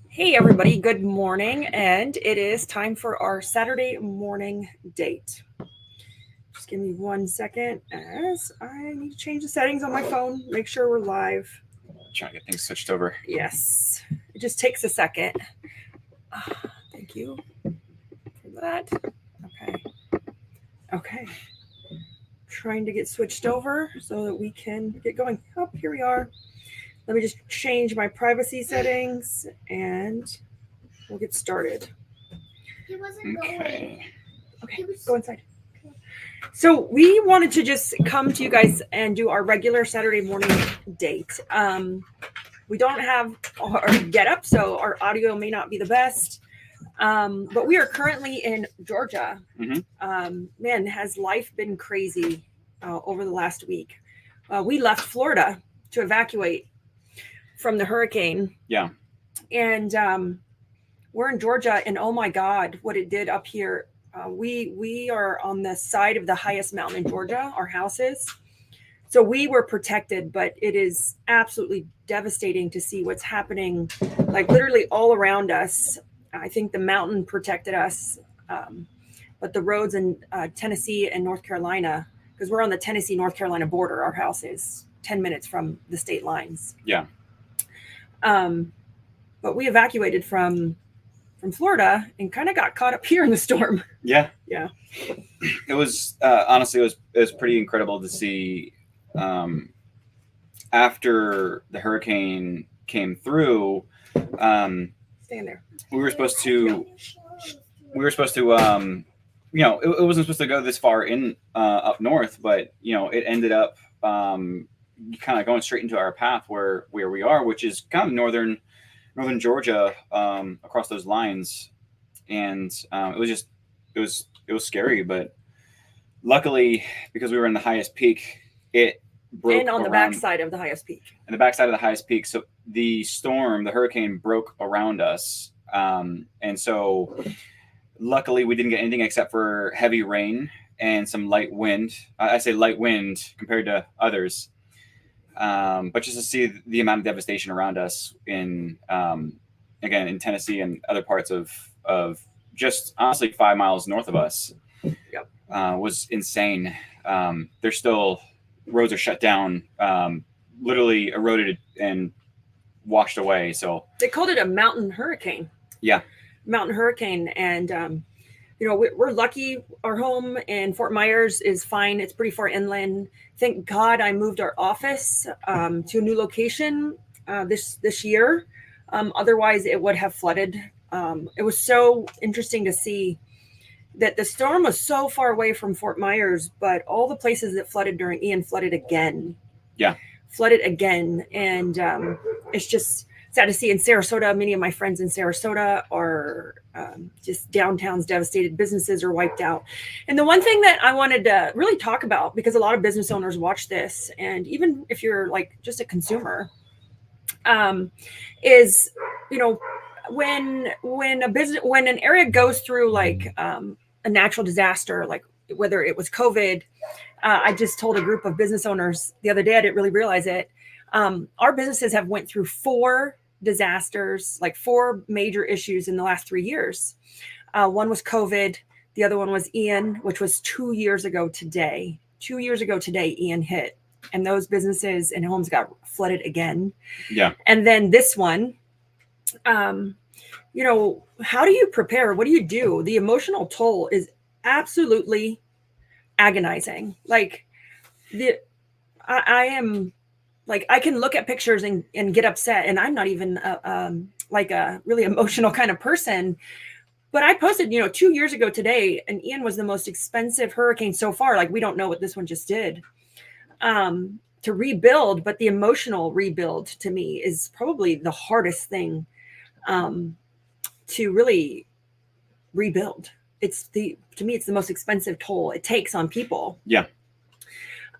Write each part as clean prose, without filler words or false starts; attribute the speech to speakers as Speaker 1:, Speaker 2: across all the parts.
Speaker 1: Hey, everybody, good morning. And it is time for our Saturday morning date. Just give me 1 second as I need to change the settings on my phone, make sure we're live.
Speaker 2: Trying to get things switched over.
Speaker 1: Yes, it just takes a second. Thank you for that. Okay. Okay. Trying to get switched over so that we can get going. Oh, here we are. Let me just change my privacy settings and we'll get started.
Speaker 3: He wasn't going.
Speaker 1: Okay, go inside. So we wanted to just come to you guys and do our regular Saturday morning date. We don't have our get up, so our audio may not be the best. But we are currently in Georgia. Man, has life been crazy over the last week? We left Florida to evacuate from the hurricane.
Speaker 2: Yeah.
Speaker 1: And we're in Georgia, and oh my God, what it did up here. We are on the side of the highest mountain in Georgia, our house is. So we were protected, but it is absolutely devastating to see what's happening, like literally all around us. I think the mountain protected us, but the roads in Tennessee and North Carolina, because we're on the Tennessee-North Carolina border, our house is 10 minutes from the state lines.
Speaker 2: Yeah.
Speaker 1: But we evacuated from Florida and kind of got caught up here in the storm.
Speaker 2: Yeah.
Speaker 1: Yeah.
Speaker 2: It was honestly it was pretty incredible to see after the hurricane came through.
Speaker 1: Stand there.
Speaker 2: We were supposed to it wasn't supposed to go this far in up north, but it ended up kind of going straight into our path where we are, which is kind of northern Georgia, across those lines. And it was scary, but luckily, because we were in the highest peak, it broke
Speaker 1: and on the backside of the highest peak.
Speaker 2: And the backside of the highest peak, so the hurricane broke around us, and so luckily we didn't get anything except for heavy rain and some light wind. I say light wind compared to others. But just to see the amount of devastation around us again in Tennessee and other parts of just honestly 5 miles north of us,
Speaker 1: Yep.
Speaker 2: Was insane. There's still roads are shut down, literally eroded and washed away. So
Speaker 1: they called it a mountain hurricane.
Speaker 2: Yeah,
Speaker 1: mountain hurricane, and we're lucky. Our home in Fort Myers is fine. It's pretty far inland. Thank God I moved our office to a new location this year. Otherwise, it would have flooded. It was so interesting to see that the storm was so far away from Fort Myers, but all the places that flooded during Ian flooded again.
Speaker 2: Yeah.
Speaker 1: Flooded again. And it's just sad to see. In Sarasota, many of my friends in Sarasota are just downtowns devastated. Businesses are wiped out. And the one thing that I wanted to really talk about, because a lot of business owners watch this, and even if you're like just a consumer, is, when an area goes through like a natural disaster, like whether it was COVID, I just told a group of business owners the other day, I didn't really realize it. Our businesses have went through 4 disasters, like 4 major issues in the last 3 years. One was COVID. The other one was Ian, which was 2 years ago today. 2 years ago today, Ian hit, and those businesses and homes got flooded again.
Speaker 2: Yeah.
Speaker 1: And then this one, how do you prepare? What do you do? The emotional toll is absolutely agonizing. Like I am like, I can look at pictures and get upset, and I'm not even like a really emotional kind of person. But I posted, 2 years ago today, and Ian was the most expensive hurricane so far. Like, we don't know what this one just did to rebuild, but the emotional rebuild to me is probably the hardest thing to really rebuild. To me, it's the most expensive toll it takes on people.
Speaker 2: Yeah.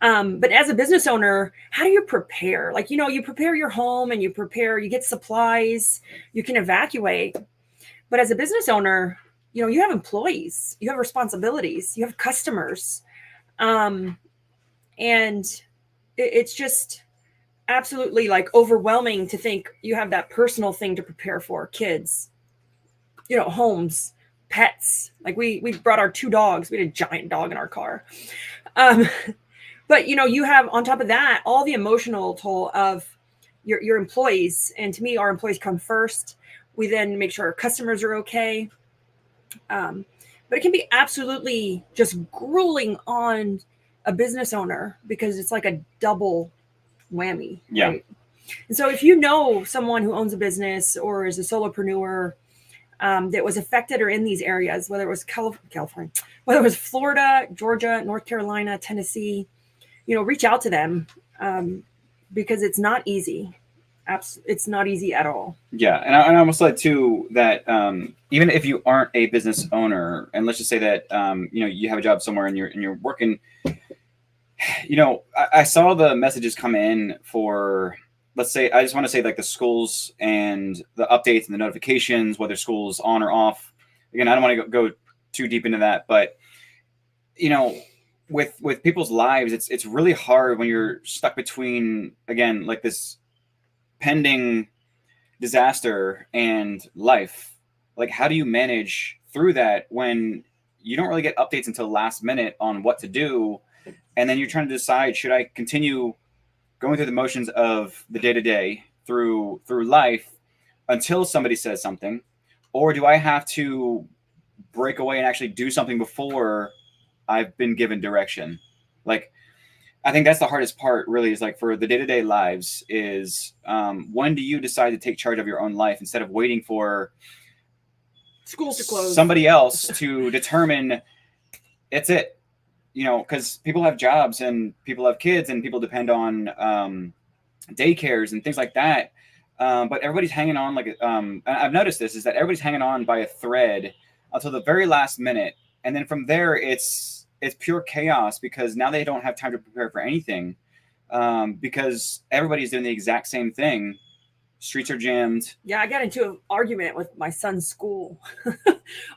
Speaker 1: But as a business owner, how do you prepare? Like, you prepare your home and you get supplies, you can evacuate. But as a business owner, you have employees, you have responsibilities, you have customers. And it's just, absolutely like overwhelming to think you have that personal thing to prepare for kids, homes, pets. Like we brought our 2 dogs. We had a giant dog in our car. Um, but you have on top of that all the emotional toll of your employees. And to me, our employees come first. We then make sure our customers are okay. But it can be absolutely just grueling on a business owner because it's like a double whammy.
Speaker 2: Yeah.
Speaker 1: Right? And so if you know someone who owns a business or is a solopreneur that was affected or in these areas, whether it was California, whether it was Florida, Georgia, North Carolina, Tennessee, reach out to them because it's not easy. It's not easy at all.
Speaker 2: Yeah, and I almost like too that even if you aren't a business owner, and let's just say that you have a job somewhere and you're working, I saw the messages come in for, let's say, I just want to say like the schools and the updates and the notifications, whether school's on or off. Again, I don't want to go too deep into that, but with people's lives, it's really hard when you're stuck between, again, like this pending disaster and life. Like, how do you manage through that when you don't really get updates until last minute on what to do, and then you're trying to decide, should I continue going through the motions of the day-to-day through life until somebody says something, or do I have to break away and actually do something before I've been given direction? Like, I think that's the hardest part, really, is like for the day-to-day lives is when do you decide to take charge of your own life instead of waiting for
Speaker 1: schools to close,
Speaker 2: somebody else to determine it's it, because people have jobs and people have kids and people depend on daycares and things like that. But everybody's hanging on like, and I've noticed this, is that everybody's hanging on by a thread until the very last minute. And then from there, it's pure chaos because now they don't have time to prepare for anything because everybody's doing the exact same thing. Streets are jammed.
Speaker 1: Yeah, I got into an argument with my son's school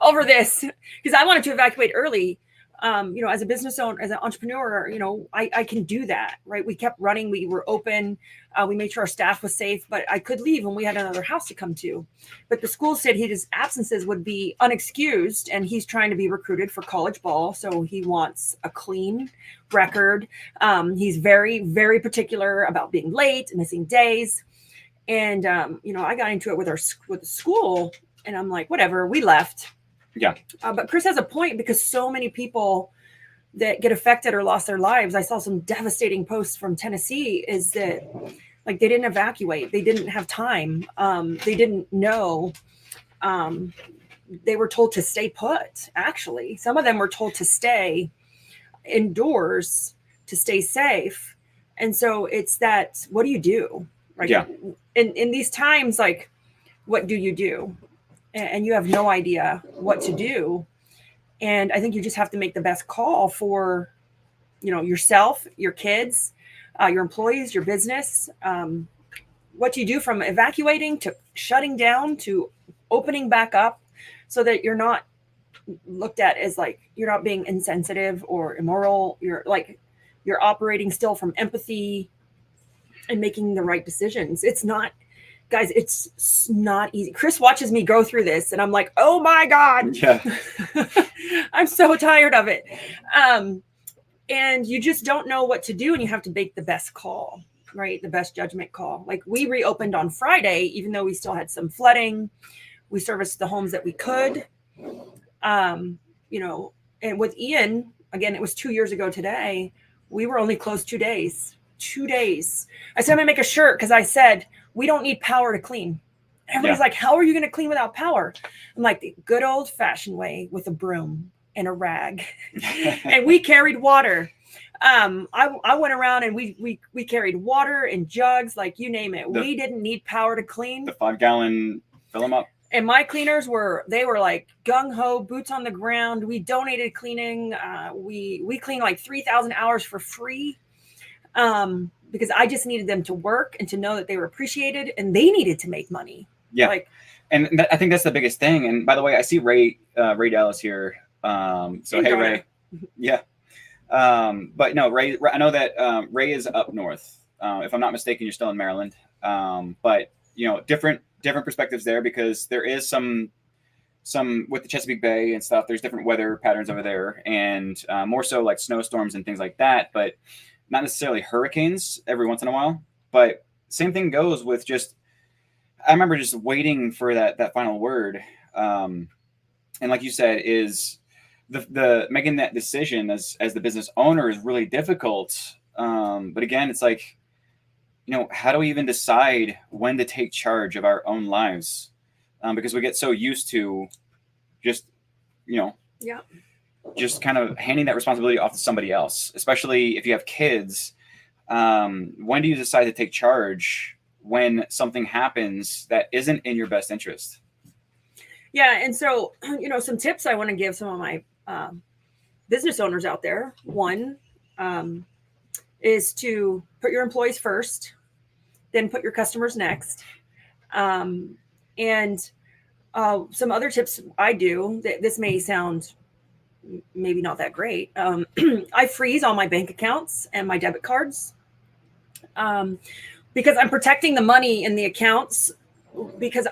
Speaker 1: over this because I wanted to evacuate early. As a business owner, as an entrepreneur, I can do that, right? We kept running. We were open. We made sure our staff was safe, but I could leave when we had another house to come to. But the school said his absences would be unexcused, and he's trying to be recruited for college ball. So he wants a clean record. He's very, very particular about being late, missing days. And, I got into it with the school, and I'm like, whatever, we left.
Speaker 2: Yeah.
Speaker 1: But Chris has a point because so many people that get affected or lost their lives. I saw some devastating posts from Tennessee is that like they didn't evacuate. They didn't have time. They didn't know. They were told to stay put. Actually, some of them were told to stay indoors to stay safe. And so it's that, what do you do? Right.
Speaker 2: Yeah.
Speaker 1: In these times, like, what do you do? And you have no idea what to do. And I think you just have to make the best call for, yourself, your kids, your employees, your business. What do you do from evacuating to shutting down to opening back up so that you're not looked at as like, you're not being insensitive or immoral. You're operating still from empathy and making the right decisions. It's not, guys, it's not easy. Chris watches me go through this and I'm like, oh my God.
Speaker 2: Yeah.
Speaker 1: I'm so tired of it. And you just don't know what to do and you have to make the best call, right? The best judgment call. Like we reopened on Friday, even though we still had some flooding. We serviced the homes that we could. And with Ian, again, it was 2 years ago today. We were only closed 2 days. 2 days. I said, I'm going to make a shirt because I said, we don't need power to clean. Everybody's like, how are you going to clean without power? I'm like, the good old fashioned way with a broom and a rag. And we carried water. I went around and we carried water and jugs, like you name it. We didn't need power to clean.
Speaker 2: The 5-gallon, fill them up.
Speaker 1: And my cleaners were like gung-ho, boots on the ground. We donated cleaning. We cleaned like 3,000 hours for free. Because I just needed them to work and to know that they were appreciated and they needed to make money.
Speaker 2: Yeah. I think that's the biggest thing. And by the way, I see Ray Dallas here. So hey, Ray. Yeah. But no, Ray, I know that Ray is up north. If I'm not mistaken, you're still in Maryland. But different perspectives there, because there is some with the Chesapeake Bay and stuff. There's different weather patterns over there, and more so like snowstorms and things like that. But not necessarily hurricanes every once in a while. But same thing goes with just. I remember just waiting for that final word, and like you said, is the making that decision as the business owner is really difficult. But again, it's like, how do we even decide when to take charge of our own lives? Because we get so used to just, just kind of handing that responsibility off to somebody else, especially if you have kids. When do you decide to take charge when something happens that isn't in your best interest?
Speaker 1: Yeah. And so, some tips I want to give some of my business owners out there. One is to put your employees first, then put your customers next. And some other tips I do, this may sound maybe not that great. I freeze all my bank accounts and my debit cards because I'm protecting the money in the accounts, because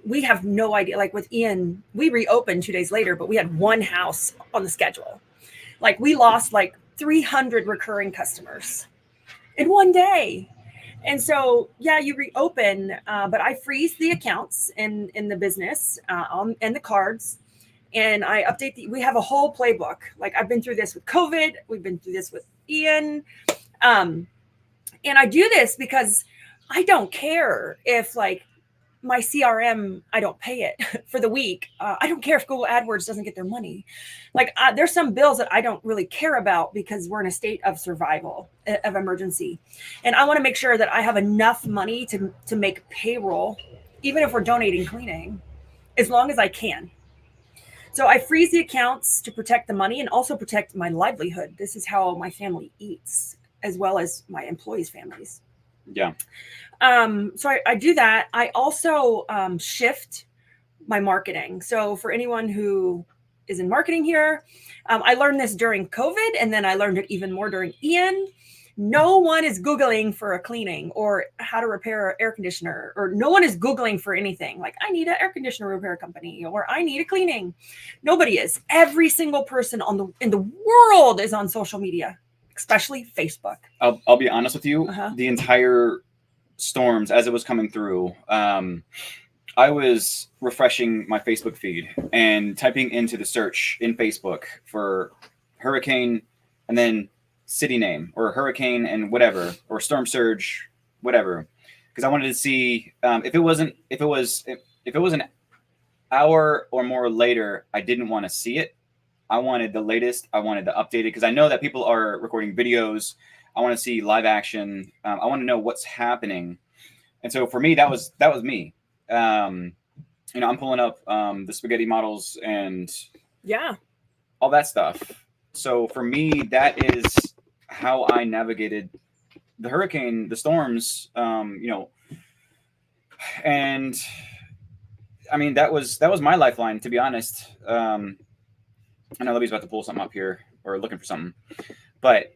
Speaker 1: we have no idea. Like with Ian, we reopened 2 days later, but we had one house on the schedule. Like we lost like 300 recurring customers in one day. And so, yeah, you reopen, but I freeze the accounts in the business and the cards, and I update we have a whole playbook. Like I've been through this with COVID. We've been through this with Ian. And I do this because I don't care if like my CRM, I don't pay it for the week. I don't care if Google AdWords doesn't get their money. Like there's some bills that I don't really care about because we're in a state of survival, of emergency. And I want to make sure that I have enough money to make payroll, even if we're donating cleaning, as long as I can. So I freeze the accounts to protect the money and also protect my livelihood. This is how my family eats, as well as my employees' families.
Speaker 2: Yeah.
Speaker 1: So I do that. I also shift my marketing. So for anyone who is in marketing here, I learned this during COVID, and then I learned it even more during Ian. No one is Googling for a cleaning or how to repair an air conditioner, or no one is Googling for anything like I need an air conditioner repair company or I need a cleaning. Nobody is. Every single person in the world is on social media, especially Facebook.
Speaker 2: I'll be honest with you.
Speaker 1: Uh-huh.
Speaker 2: The entire storms as it was coming through, I was refreshing my Facebook feed and typing into the search in Facebook for hurricane and then city name, or hurricane and whatever, or storm surge, whatever, because I wanted to see if it was an hour or more later, I didn't want to see it. I wanted the latest. I wanted the updated, because I know that people are recording videos. I want to see live action. I want to know what's happening. And so for me, that was me. I'm pulling up the spaghetti models and all that stuff. So for me, that is how I navigated the hurricane, the storms, and I mean, that was my lifeline, to be honest. I know Libby's about to pull something up here, or looking for something, but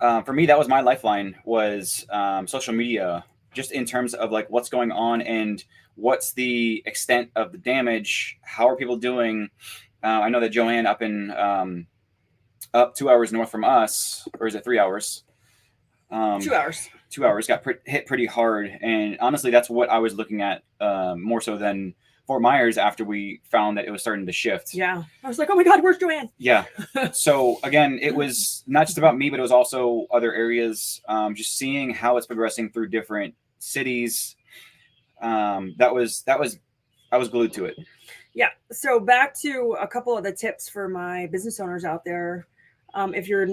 Speaker 2: for me, that was my lifeline, was social media, just in terms of like what's going on and what's the extent of the damage. How are people doing? I know that Joanne up 2 hours north from us, or is it 3 hours?
Speaker 1: 2 hours.
Speaker 2: 2 hours got hit pretty hard, and honestly, that's what I was looking at more so than Fort Myers after we found that it was starting to shift.
Speaker 1: Yeah, I was like, oh my God, where's Joanne?
Speaker 2: Yeah. So again, it was not just about me, but it was also other areas. Just seeing how it's progressing through different cities. I was glued to it. Yeah.
Speaker 1: So back to a couple of the tips for my business owners out there. If you're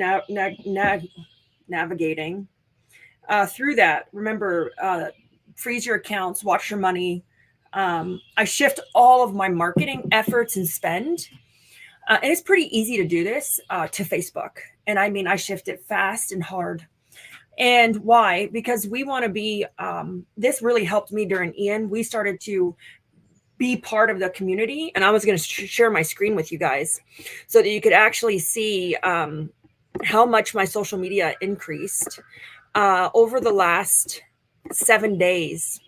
Speaker 1: navigating through that, remember, freeze your accounts, watch your money. I shift all of my marketing efforts and spend. And it's pretty easy to do this to Facebook. And I mean, I shift it fast and hard. And why? Because we want to be, this really helped me during Ian. We started to be part of the community. And I was going to share my screen with you guys so that you could actually see how much my social media increased. over the last 7 days.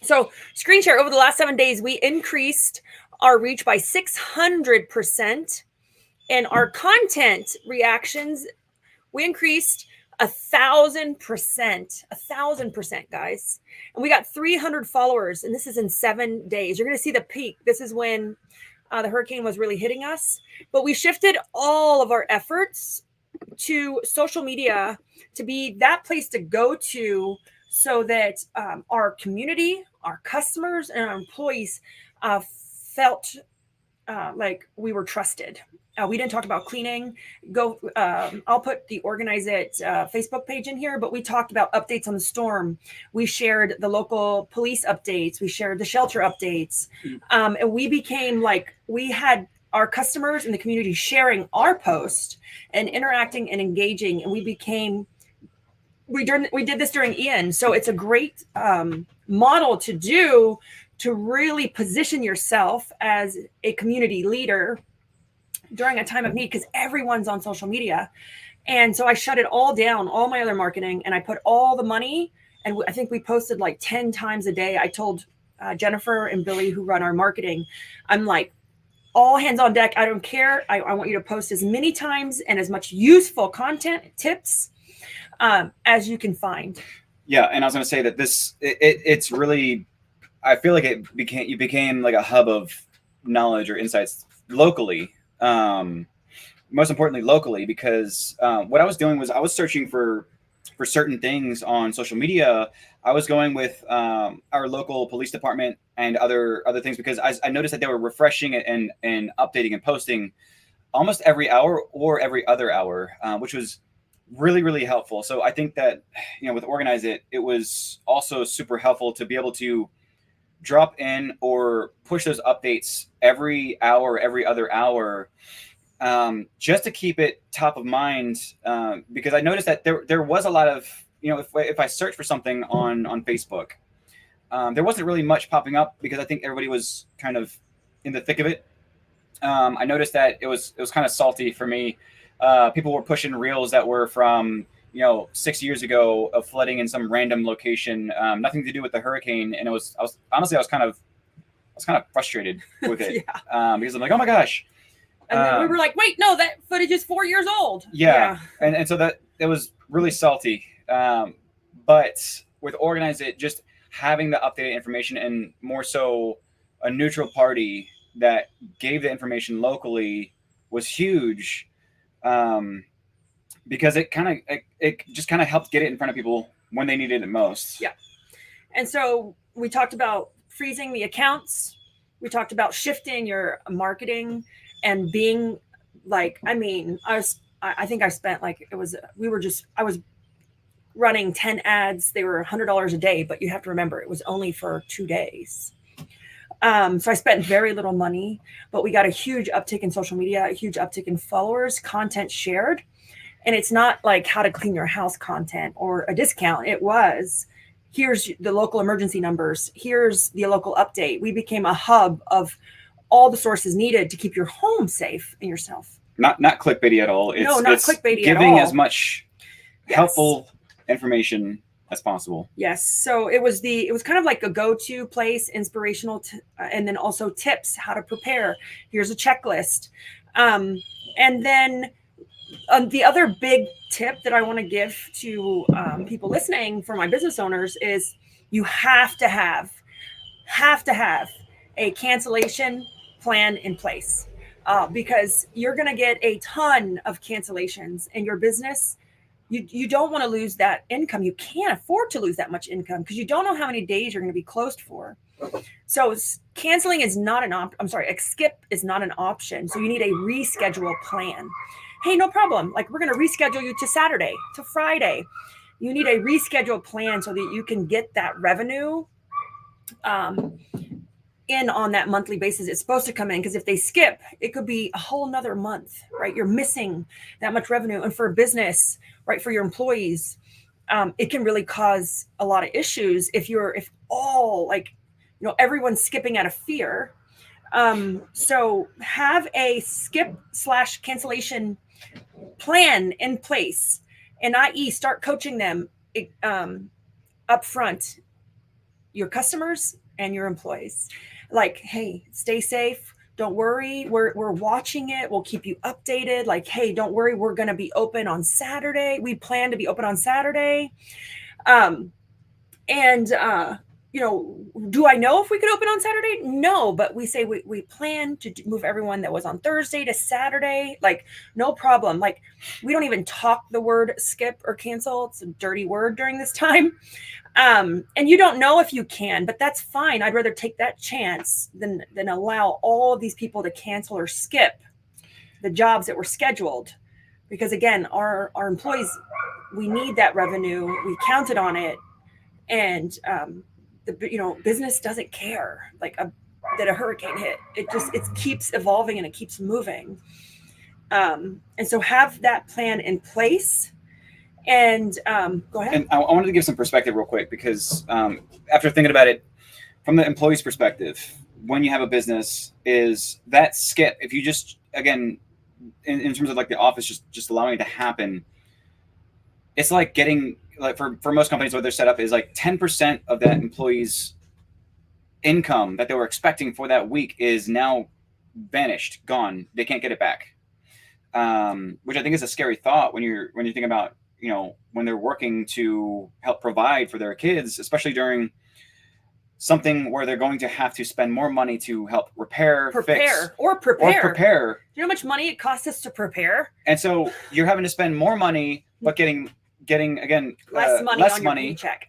Speaker 1: So screen share, over the last 7 days, we increased our reach by 600%, and our content reactions, we increased 1,000%, guys. And we got 300 followers, and this is in 7 days. You're going to see the peak. This is when the hurricane was really hitting us, but we shifted all of our efforts to social media to be that place to go to, so that our community, our customers, and our employees felt like we were trusted. We didn't talk about cleaning. I'll put the Organize It Facebook page in here, but we talked about updates on the storm. We shared the local police updates. We shared the shelter updates. And we became like, we had our customers in the community sharing our post and interacting and engaging. And we did this during Ian. So it's a great model to do, to really position yourself as a community leader during a time of need, because everyone's on social media. And so I shut it all down, all my other marketing, and I put all the money, and I think we posted like 10 times a day. I told Jennifer and Billy, who run our marketing, I'm like, all hands on deck. I don't care. I want you to post as many times and as much useful content, tips as you can find.
Speaker 2: Yeah, and I was going to say that it's really, I feel like you became like a hub of knowledge or insights locally. Most importantly, locally, because what I was doing was I was searching for certain things on social media. I was going with our local police department and other things, because I noticed that they were refreshing and updating and posting almost every hour or every other hour, which was really, really helpful. So I think that, with Organize It, it was also super helpful to be able to drop in or push those updates every hour, every other hour, just to keep it top of mind. Because I noticed that there was a lot of, if I search for something on Facebook, there wasn't really much popping up, because I think everybody was kind of in the thick of it. I noticed that it was kind of salty for me. People were pushing reels that were from 6 years ago of flooding in some random location, nothing to do with the hurricane. And I was kind of frustrated with it.
Speaker 1: Yeah.
Speaker 2: Because I'm like, oh my gosh.
Speaker 1: And then we were like, wait, no, that footage is 4 years old.
Speaker 2: Yeah. And so that it was really salty. But with Organize It, just having the updated information, and more so a neutral party that gave the information locally, was huge. Because it just kind of helped get it in front of people when they needed it most. Yeah.
Speaker 1: And so we talked about freezing the accounts. We talked about shifting your marketing and being like, I think I spent like, I was running 10 ads. They were $100 a day, but you have to remember, it was only for 2 days. So I spent very little money, but we got a huge uptick in social media, a huge uptick in followers, content shared. And it's not like how to clean your house content or a discount. It was, here's the local emergency numbers. Here's the local update. We became a hub of all the sources needed to keep your home safe and yourself.
Speaker 2: Not clickbaity at all. It's
Speaker 1: clickbaity at all.
Speaker 2: Giving as much helpful information as possible.
Speaker 1: Yes. So it was kind of like a go-to place, inspirational, and then also tips, how to prepare. Here's a checklist. And then the other big tip that I want to give to people listening, for my business owners, is you have to have a cancellation plan in place, because you're going to get a ton of cancellations in your business. You don't want to lose that income. You can't afford to lose that much income, because you don't know how many days you're going to be closed for. So canceling is not a skip is not an option. So you need a reschedule plan. Hey, no problem. Like, we're going to reschedule you to Saturday, to Friday. You need a reschedule plan so that you can get that revenue in on that monthly basis. It's supposed to come in, because if they skip, it could be a whole nother month, right? You're missing that much revenue. And for a business, right, for your employees, it can really cause a lot of issues if everyone's skipping out of fear. So have a skip/cancellation plan in place, and i.e. start coaching them upfront your customers and your employees. Like, hey, stay safe. Don't worry. We're watching it. We'll keep you updated. Like, hey, don't worry. We're going to be open on Saturday. We plan to be open on Saturday. And do I know if we could open on Saturday? No, but we say we plan to move everyone that was on Thursday to Saturday. Like, no problem. Like, we don't even talk the word skip or cancel. It's a dirty word during this time. And you don't know if you can, but that's fine. I'd rather take that chance than allow all of these people to cancel or skip the jobs that were scheduled. Because again, our employees, we need that revenue. We counted on it. And business doesn't care that a hurricane hit. It keeps evolving and it keeps moving. And so have that plan in place. And go ahead.
Speaker 2: And I wanted to give some perspective real quick because after thinking about it from the employee's perspective, when you have a business, is that skip, if you just, again, in terms of like the office just allowing it to happen, it's like getting, like for most companies, what they're set up is like 10% of that employee's income that they were expecting for that week is now vanished, gone. They can't get it back, which I think is a scary thought when you think about, when they're working to help provide for their kids, especially during something where they're going to have to spend more money to help prepare.
Speaker 1: Do you know how much money it costs us to prepare?
Speaker 2: And so you're having to spend more money, but getting again
Speaker 1: less money on your paycheck.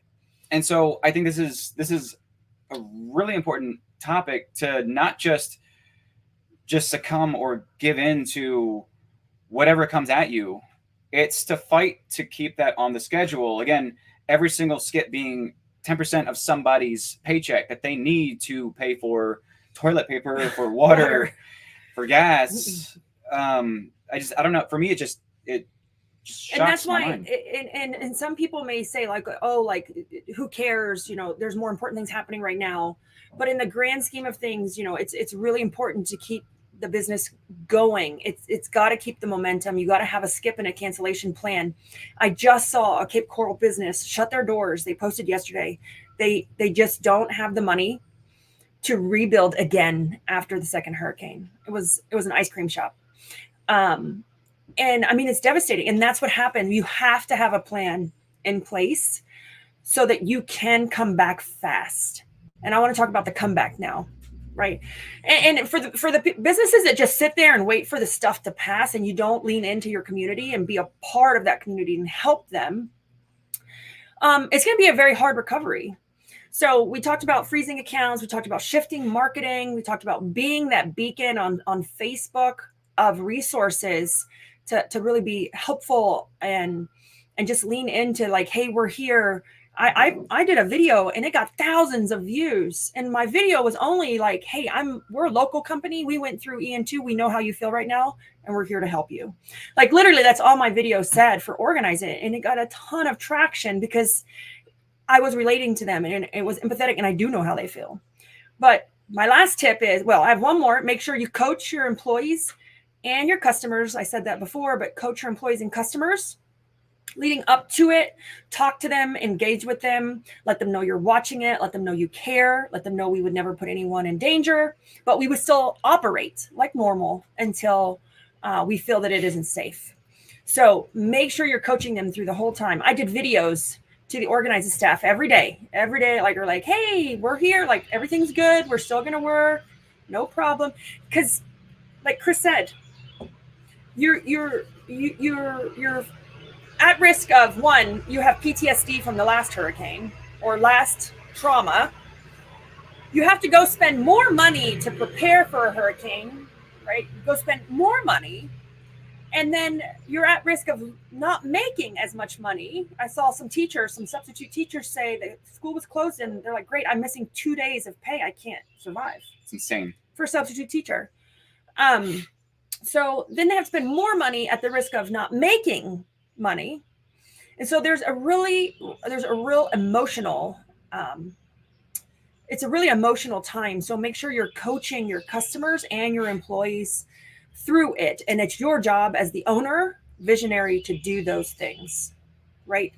Speaker 2: And so I think this is a really important topic to not just succumb or give in to whatever comes at you. It's to fight to keep that on the schedule. Again, every single skip being 10% of somebody's paycheck that they need to pay for toilet paper, for water, for gas. I don't know. For me, it just shocks
Speaker 1: and that's
Speaker 2: my
Speaker 1: why
Speaker 2: mind.
Speaker 1: And some people may say like, oh, like, who cares, there's more important things happening right now. But in the grand scheme of things, it's really important to keep the business going. It's got to keep the momentum. You got to have a skip and a cancellation plan. I just saw a Cape Coral business shut their doors. They posted yesterday. They just don't have the money to rebuild again after the second hurricane. It was an ice cream shop. And I mean, it's devastating. And that's what happened. You have to have a plan in place so that you can come back fast. And I want to talk about the comeback now, right? And for the businesses that just sit there and wait for the stuff to pass and you don't lean into your community and be a part of that community and help them, it's going to be a very hard recovery. So we talked about freezing accounts. We talked about shifting marketing. We talked about being that beacon on Facebook of resources to really be helpful and just lean into like, hey, we're here. I did a video and it got thousands of views. And my video was only like, hey, we're a local company. We went through Ian2. We know how you feel right now. And we're here to help you. Like literally that's all my video said for Organize It. And it got a ton of traction because I was relating to them and it was empathetic and I do know how they feel. But my last tip is, well, I have one more. Make sure you coach your employees and your customers. I said that before, but coach your employees and customers leading up to it. Talk to them, engage with them, let them know you're watching it, let them know you care, let them know we would never put anyone in danger, but we would still operate like normal until we feel that it isn't safe. So make sure you're coaching them through the whole time. I did videos to the organizing staff every day, like, we're like, hey, we're here. Like everything's good. We're still going to work. No problem. Because like Chris said, you're at risk of, one, you have PTSD from the last hurricane or last trauma. You have to go spend more money to prepare for a hurricane, right? Go spend more money. And then you're at risk of not making as much money. I saw some substitute teachers say that school was closed and they're like, great, I'm missing 2 days of pay. I can't survive.
Speaker 2: It's insane.
Speaker 1: For a substitute teacher. So then they have to spend more money at the risk of not making money. And so there's a real emotional, it's a really emotional time. So make sure you're coaching your customers and your employees through it. And it's your job as the owner, visionary, to do those things, right?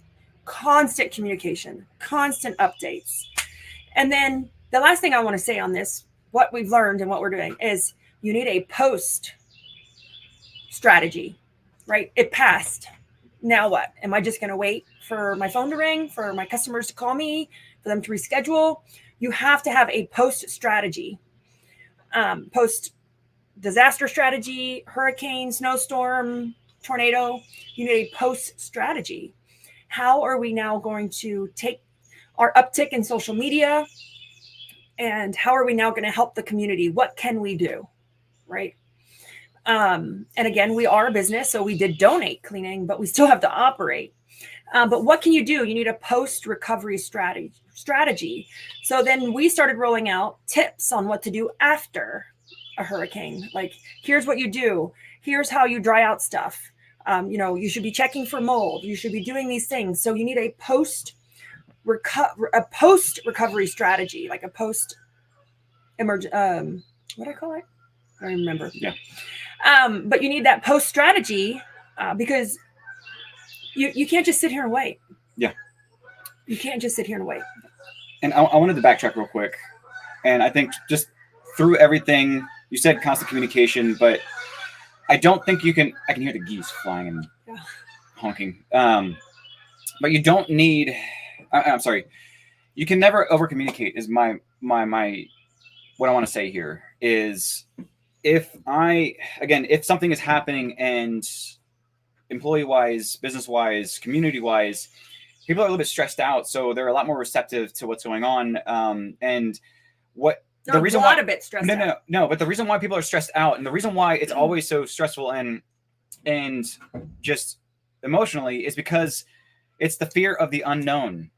Speaker 1: constant communication, constant updates. And then the last thing I want to say on this, what we've learned and what we're doing, is you need a post strategy, right? It passed. Now what? Am I just going to wait for my phone to ring, for my customers to call me, for them to reschedule? You have to have a post strategy, post disaster strategy, hurricane, snowstorm, tornado. You need a post strategy. How are we now going to take our uptick in social media, and how are we now going to help the community? What can we do? Right. And again, we are a business, so we did donate cleaning, but we still have to operate. But what can you do? You need a post-recovery strategy. So then we started rolling out tips on what to do after a hurricane. Like, here's what you do. Here's how you dry out stuff. You should be checking for mold. You should be doing these things. So you need a post-recovery strategy, like a what do I call it? I don't remember.
Speaker 2: Yeah.
Speaker 1: But you need that post strategy because you can't just sit here and wait.
Speaker 2: Yeah.
Speaker 1: You can't just sit here and wait.
Speaker 2: And I wanted to backtrack real quick. And I think just through everything, you said constant communication, but I don't think I can hear the geese flying and honking. But you don't need, I'm sorry, you can never over communicate is my what I want to say here is if something is happening and employee wise, business wise, community wise, people are a little bit stressed out. So they're a lot more receptive to what's going on. And what
Speaker 1: they're
Speaker 2: the reason
Speaker 1: a lot
Speaker 2: why,
Speaker 1: of bit stressed out.
Speaker 2: No, but the reason why people are stressed out and the reason why it's always so stressful and just emotionally is because it's the fear of the unknown.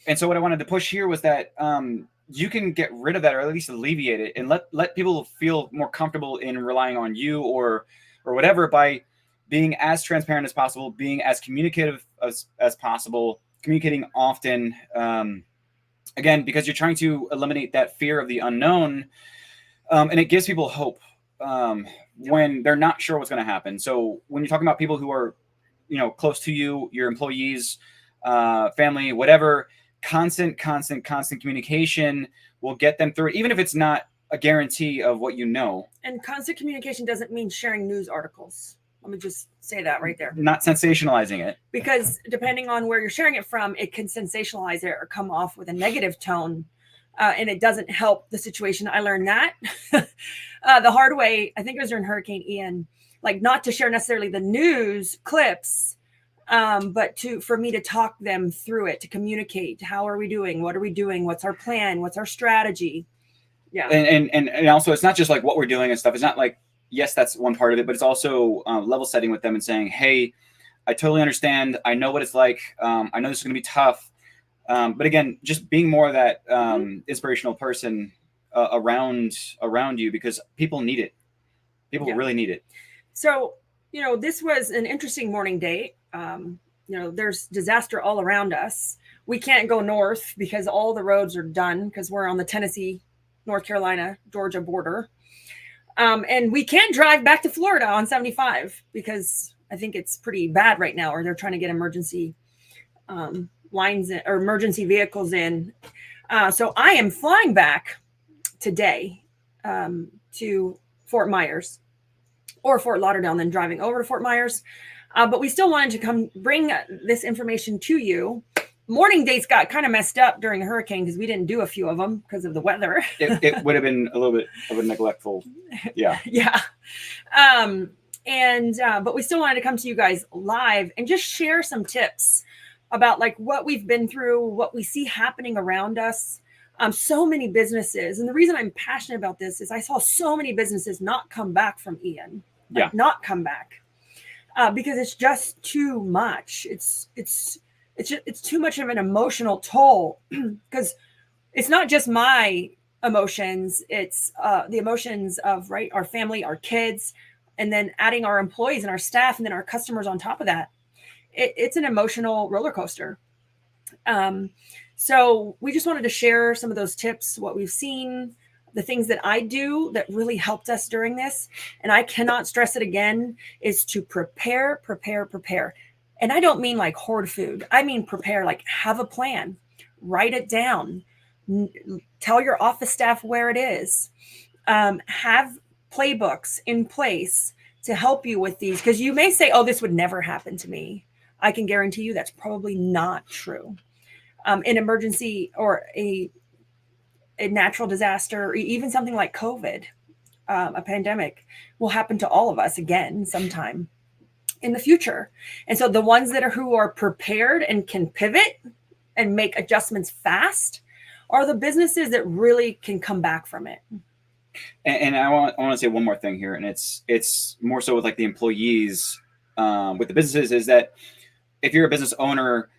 Speaker 2: And so what I wanted to push here was that you can get rid of that or at least alleviate it and let people feel more comfortable in relying on you or whatever by being as transparent as possible, being as communicative as possible, communicating often. Again, because you're trying to eliminate that fear of the unknown. And it gives people hope when they're not sure what's going to happen. So when you're talking about people who are, close to you, your employees, family, whatever, constant communication will get them through it, even if it's not a guarantee of what you know.
Speaker 1: And constant communication doesn't mean sharing news articles. Let me just say that right there.
Speaker 2: Not sensationalizing it.
Speaker 1: Because depending on where you're sharing it from, it can sensationalize it or come off with a negative tone. And it doesn't help the situation. I learned that the hard way. I think it was during Hurricane Ian, like not to share necessarily the news clips, but for me to talk them through it, to communicate. How are we doing? What are we doing? What's our plan? What's our strategy? Yeah.
Speaker 2: And also it's not just like what we're doing and stuff. It's not like, yes, that's one part of it, but it's also level setting with them and saying, hey, I totally understand. I know what it's like. I know this is going to be tough. But again, just being more of that inspirational person around you because people need it. People really need it.
Speaker 1: So, this was an interesting morning date. There's disaster all around us. We can't go north because all the roads are done because we're on the Tennessee, North Carolina, Georgia border. And we can't drive back to Florida on 75 because I think it's pretty bad right now, or they're trying to get emergency lines in, or emergency vehicles in. So I am flying back today to Fort Myers or Fort Lauderdale and then driving over to Fort Myers. But we still wanted to come bring this information to you. Morning dates got kind of messed up during the hurricane because we didn't do a few of them because of the weather.
Speaker 2: It would have been a little bit of a neglectful. Yeah.
Speaker 1: Yeah. But we still wanted to come to you guys live and just share some tips about like what we've been through, what we see happening around us. So many businesses. And the reason I'm passionate about this is I saw so many businesses not come back from Ian. Not come back because it's just too much. It's too much of an emotional toll because it's not just my emotions. It's the emotions of our family, our kids, and then adding our employees and our staff and then our customers on top of that. It's an emotional roller coaster. So we just wanted to share some of those tips, what we've seen, the things that I do that really helped us during this. And I cannot stress it again, is to prepare. And I don't mean like hoard food. I mean prepare, like have a plan, write it down, tell your office staff where it is, have playbooks in place to help you with these. Because you may say, oh, this would never happen to me. I can guarantee you that's probably not true. An emergency or a natural disaster, or even something like COVID, a pandemic, will happen to all of us again sometime in the future. And so the ones that are who are prepared and can pivot and make adjustments fast are the businesses that really can come back from it.
Speaker 2: And I want to say one more thing here, and it's more so with like the employees, with the businesses, is that if you're a business owner,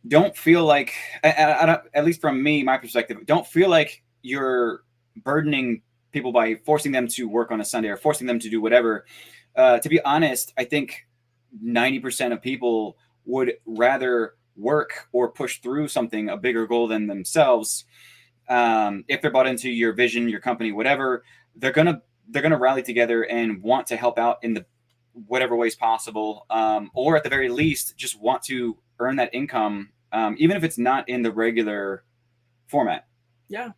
Speaker 2: don't feel like, at least from me, my perspective, don't feel like you're burdening people by forcing them to work on a Sunday or forcing them to do whatever. To be honest, I think 90% of people would rather work or push through something, a bigger goal than themselves. If they're bought into your vision, your company, whatever, they're gonna rally together and want to help out in the whatever ways possible, or at the very least, just want to earn that income, even if it's not in the regular format.
Speaker 1: Yeah,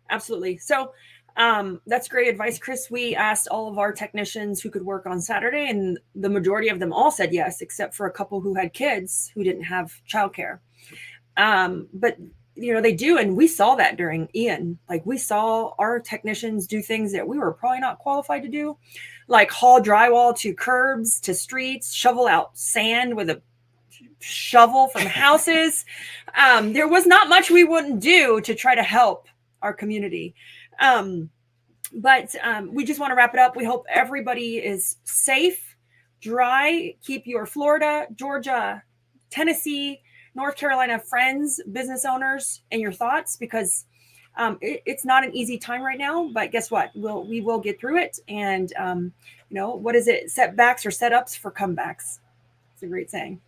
Speaker 1: absolutely. So that's great advice, Chris. We asked all of our technicians who could work on Saturday, and the majority of them all said yes, except for a couple who had kids who didn't have childcare. But they do, and we saw that during Ian. Like, we saw our technicians do things that we were probably not qualified to do, like haul drywall to curbs, to streets, shovel out sand with a shovel from houses. There was not much we wouldn't do to try to help our community. But we just want to wrap it up. We hope everybody is safe, dry. Keep your Florida, Georgia, Tennessee, North Carolina friends, business owners, and your thoughts, because it's not an easy time right now. But guess what? We will get through it. And what is it? Setbacks or setups for comebacks. It's a great saying.